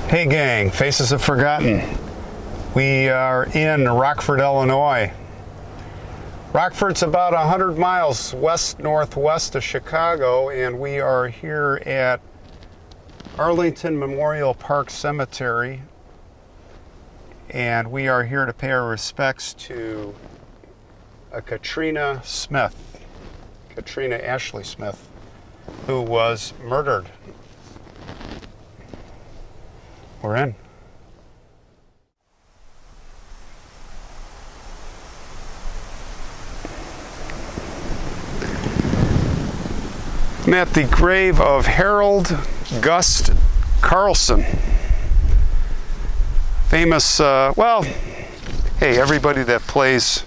Hey gang, Faces of Forgotten. We are in Rockford, Illinois. Rockford's about 100 miles west-northwest of Chicago, and we are here at Arlington Memorial Park Cemetery. And we are here to pay our respects to Katrina Smith, Katrina Ashley Smith, who was murdered. We're in. I'm at the grave of Harold Gust Carlson. Famous, hey, everybody that plays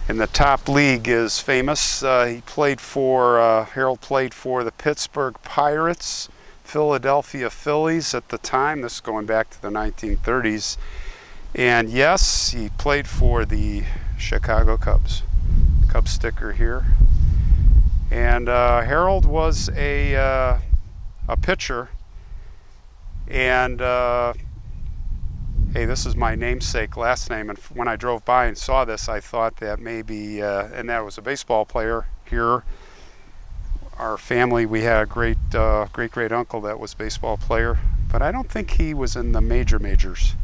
in the top league is famous. Harold played for the Pittsburgh Pirates, Philadelphia Phillies at the time. This is going back to the 1930s. And yes, he played for the Chicago Cubs. Cub sticker here. And Harold was a pitcher. And hey, this is my namesake last name. And when I drove by and saw this, I thought that maybe, and that was a baseball player here. Our family, we had a great uncle that was a baseball player, but I don't think he was in the majors.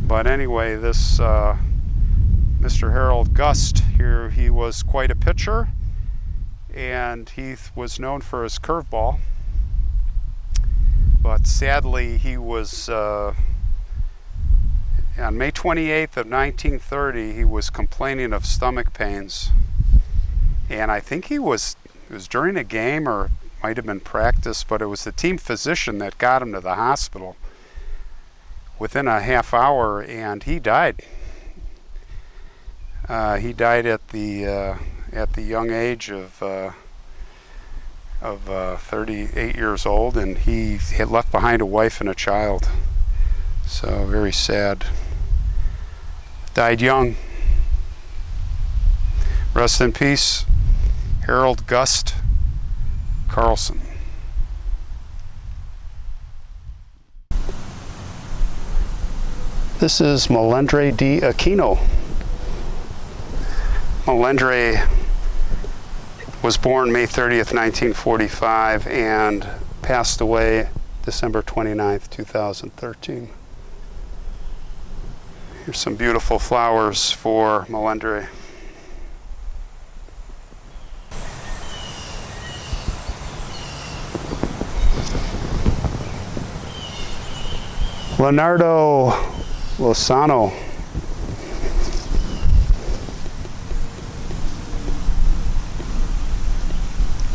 But anyway, this Mr. Harold Gust here, he was quite a pitcher, and he was known for his curveball. But sadly, he was on May 28th of 1930, he was complaining of stomach pains, and I think it was during a game, or might have been practice, but it was the team physician that got him to the hospital within a half hour, and he died. He died at the young age of 38 years old, and he had left behind a wife and a child. So very sad. Died young. Rest in peace, Harold Gust Carlson. This is Melendre D. Aquino. Melendre was born May 30th, 1945, and passed away December 29th, 2013. Here's some beautiful flowers for Melendre. Leonardo Lozano.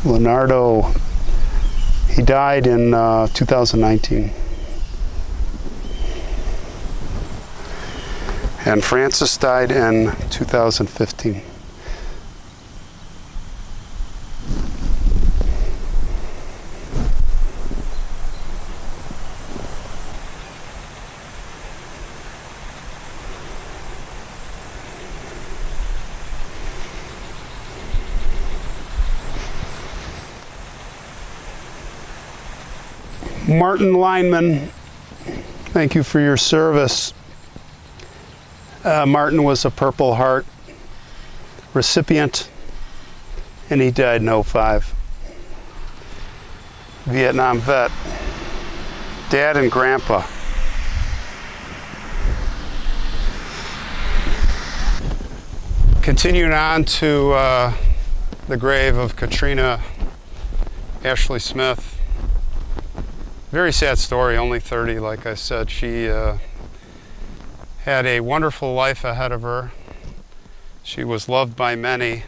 Leonardo, he died in 2019. And Francis died in 2015. Martin Lineman, thank you for your service. Martin was a Purple Heart recipient, and he died in 2005. Vietnam vet. Dad and Grandpa. Continuing on to the grave of Katrina Ashley Smith. Very sad story, only 30, like I said. She had a wonderful life ahead of her. She was loved by many,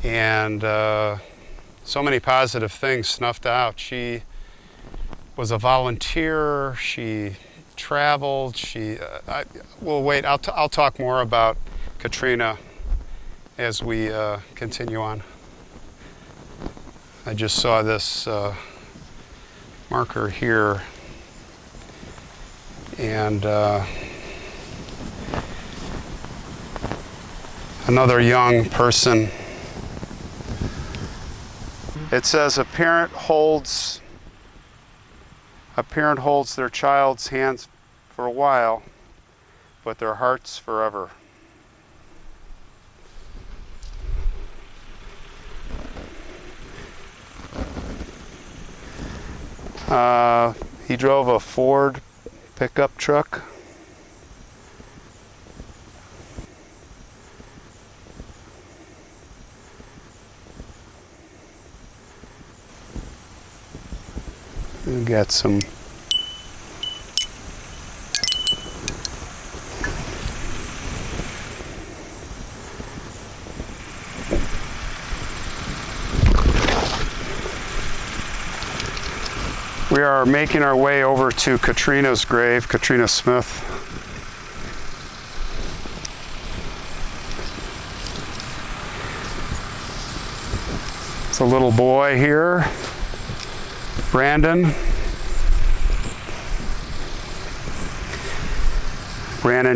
and so many positive things snuffed out. She was a volunteer, she traveled, I'll talk more about Katrina as we continue on. I just saw this marker here, and another young person. It says a parent holds A parent holds their child's hands for a while, but their hearts forever. He drove a Ford pickup truck. We got some We are making our way over to Katrina's grave, Katrina Smith. It's a little boy here, Brandon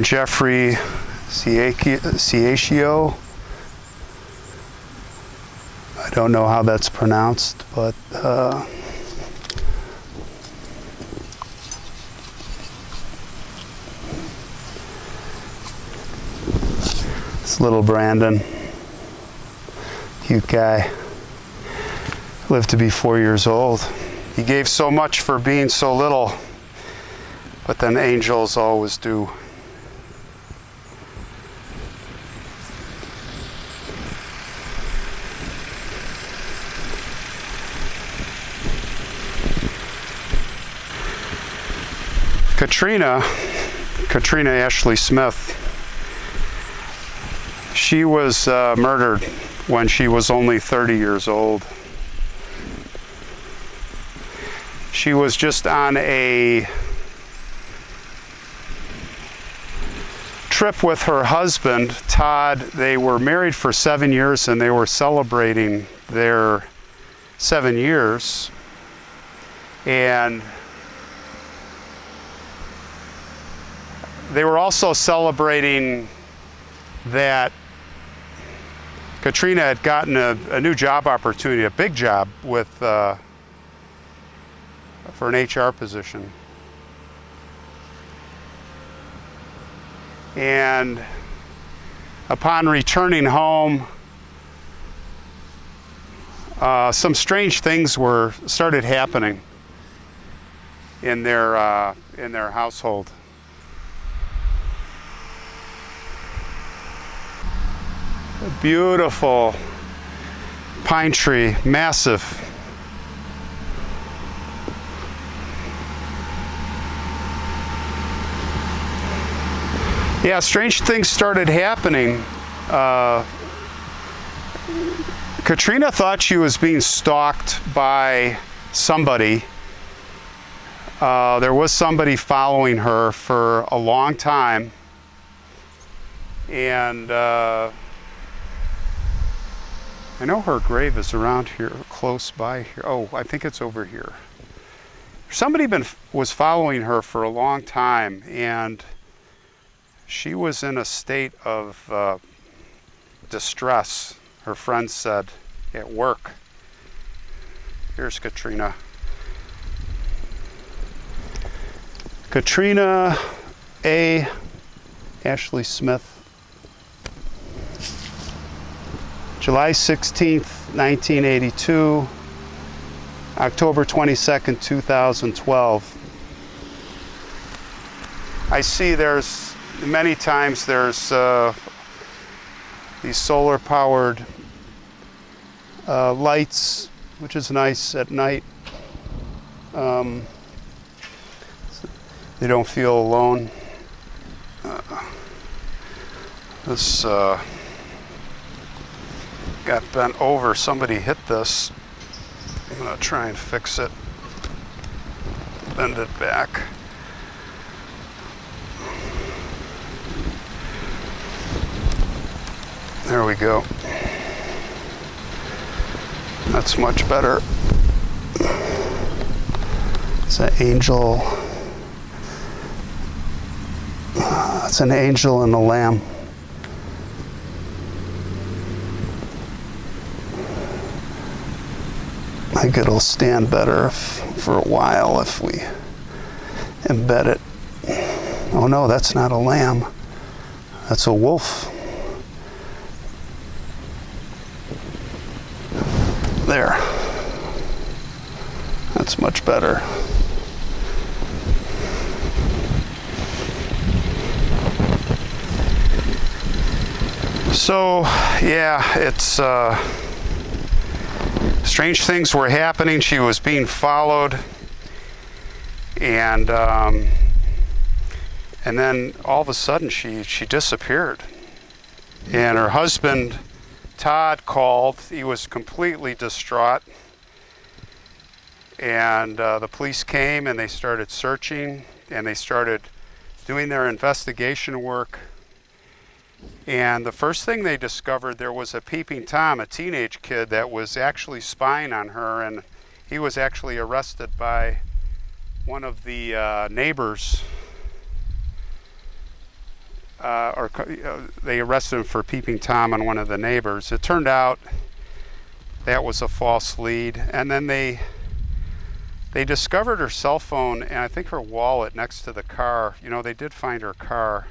Jeffrey Ciaccio. I don't know how that's pronounced, but it's little Brandon, cute guy, lived to be 4 years old. He gave so much for being so little, but then angels always do. Katrina Ashley Smith, she was murdered when she was only 30 years old. She was just on a trip with her husband, Todd. They were married for 7 years and they were celebrating their 7 years. And they were also celebrating that Katrina had gotten a new job opportunity, a big job with for an HR position. And upon returning home, some strange things started happening in their household. A beautiful pine tree, massive. Yeah, strange things started happening. Katrina thought she was being stalked by somebody. There was somebody following her for a long time. And I know her grave is around here, close by here. Oh, I think it's over here. Somebody was following her for a long time, and she was in a state of distress, her friends said, at work. Here's Katrina. Katrina A. Ashley Smith. July 16th, 1982, October 22nd, 2012. I see many times there's these solar-powered lights, which is nice at night. They don't feel alone. This got bent over. Somebody hit this. I'm going to try and fix it. Bend it back. There we go. That's much better. It's an angel. It's an angel and a lamb. I think it'll stand better for a while if we embed it. Oh no, that's not a lamb. That's a wolf. There. That's much better. So, yeah, it's strange things were happening. She was being followed, and then all of a sudden she disappeared. And her husband, Todd, called. He was completely distraught. And the police came and they started searching and they started doing their investigation work. And the first thing they discovered, there was a peeping Tom, a teenage kid that was actually spying on her, and he was actually arrested by one of the neighbors. They arrested him for peeping Tom on one of the neighbors. It turned out that was a false lead. And then they discovered her cell phone and I think her wallet next to the car. You know, they did find her car.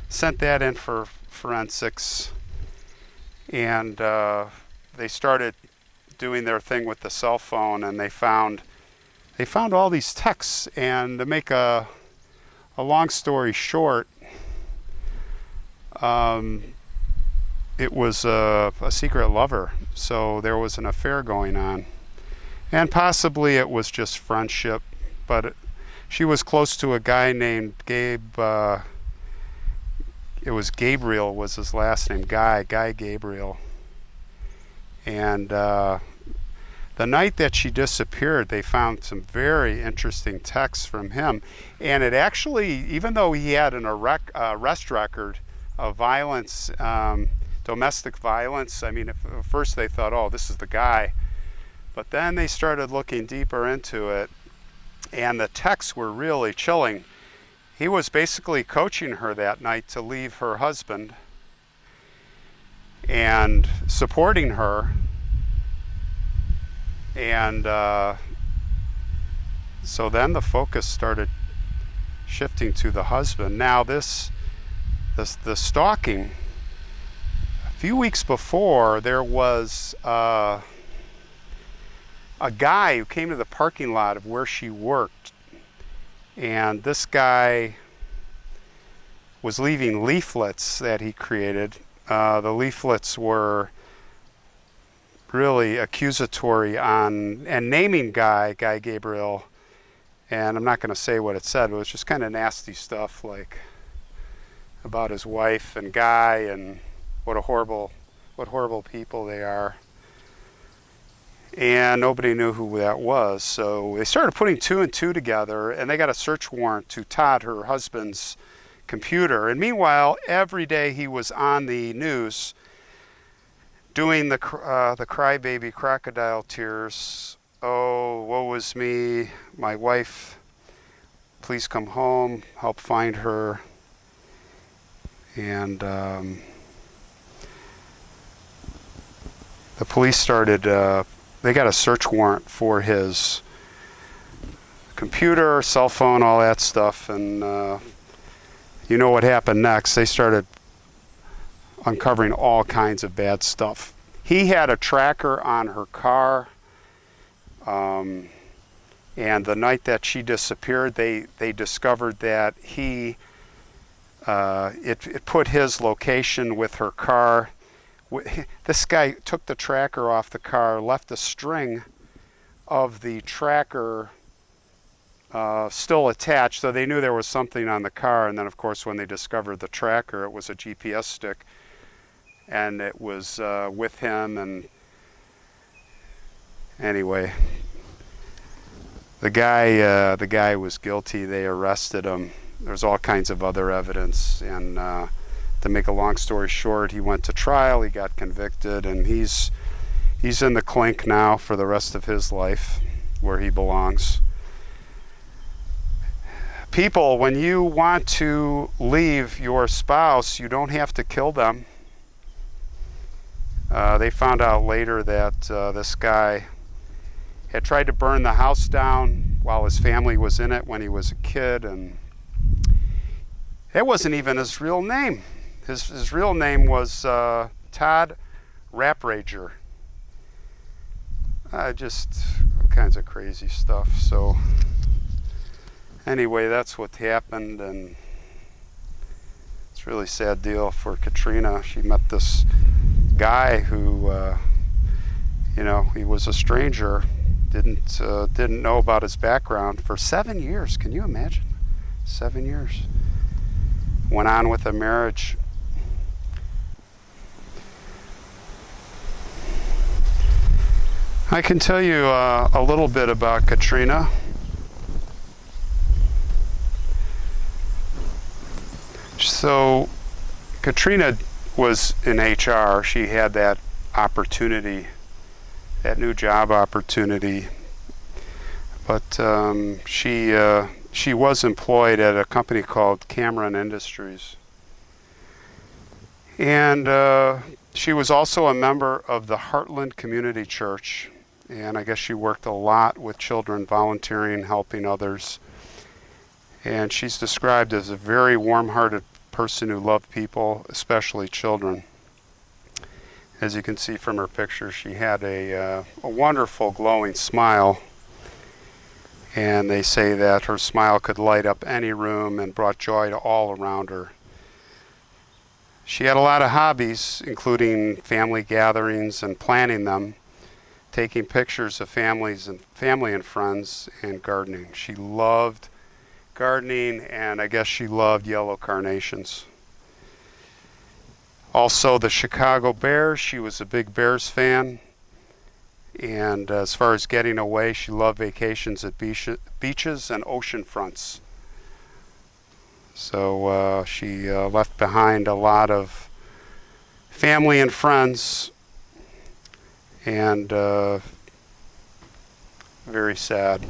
Sent that in for forensics. And they started doing their thing with the cell phone, and they found all these texts. And to make a long story short, it was a secret lover, so there was an affair going on, and possibly it was just friendship, but she was close to a guy named Gabe. It was Gabriel was his last name, Guy Gabriel. And the night that she disappeared, they found some very interesting texts from him, and it actually, even though he had an arrest record of violence, domestic violence. I mean, at first they thought, oh, this is the guy. But then they started looking deeper into it, and the texts were really chilling. He was basically coaching her that night to leave her husband and supporting her. And so then the focus started shifting to the husband. Now the stalking, a few weeks before, there was a guy who came to the parking lot of where she worked, and this guy was leaving leaflets that he created. The leaflets were really accusatory on and naming Guy Gabriel, and I'm not going to say what it said, but it was just kind of nasty stuff, like about his wife and Guy and what horrible people they are. And nobody knew who that was, so they started putting two and two together, and they got a search warrant to Todd, her husband's computer. And meanwhile, every day he was on the news doing the crybaby crocodile tears. Oh, woe is me, my wife, please come home, help find her. And the police started, they got a search warrant for his computer, cell phone, all that stuff. And you know what happened next. They started uncovering all kinds of bad stuff. He had a tracker on her car. And the night that she disappeared, they discovered that it put his location with her car. This guy took the tracker off the car, left a string of the tracker still attached, so they knew there was something on the car. And then, of course, when they discovered the tracker, it was a GPS stick, and it was with him. And anyway, the guy was guilty. They arrested him. There's all kinds of other evidence, and to make a long story short, he went to trial, he got convicted, and he's in the clink now for the rest of his life, where he belongs. People, when you want to leave your spouse, you don't have to kill them. They found out later that this guy had tried to burn the house down while his family was in it when he was a kid, and it wasn't even his real name. His real name was Todd Raprager. Just all kinds of crazy stuff. So anyway, that's what happened, and it's a really sad deal for Katrina. She met this guy who, he was a stranger, didn't know about his background for 7 years. Can you imagine? 7 years. Went on with a marriage. I can tell you a little bit about Katrina. So Katrina was in HR. She had that opportunity, that new job opportunity, but she was employed at a company called Cameron Industries, and she was also a member of the Heartland Community Church, and I guess she worked a lot with children, volunteering, helping others. And she's described as a very warm-hearted person who loved people, especially children. As you can see from her picture, she had a wonderful glowing smile, and they say that her smile could light up any room and brought joy to all around her. She had a lot of hobbies, including family gatherings and planning them, taking pictures of family and friends, and gardening. She loved gardening, and I guess she loved yellow carnations. Also, the Chicago Bears. She was a big Bears fan. And as far as getting away, she loved vacations at beaches and ocean fronts. So she left behind a lot of family and friends, and very sad.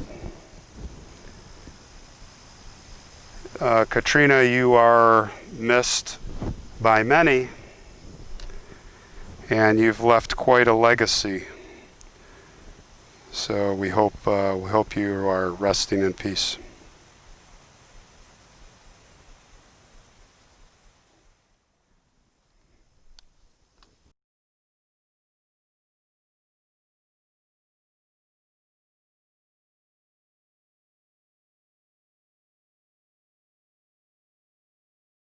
Katrina, you are missed by many, and you've left quite a legacy. So we hope you are resting in peace.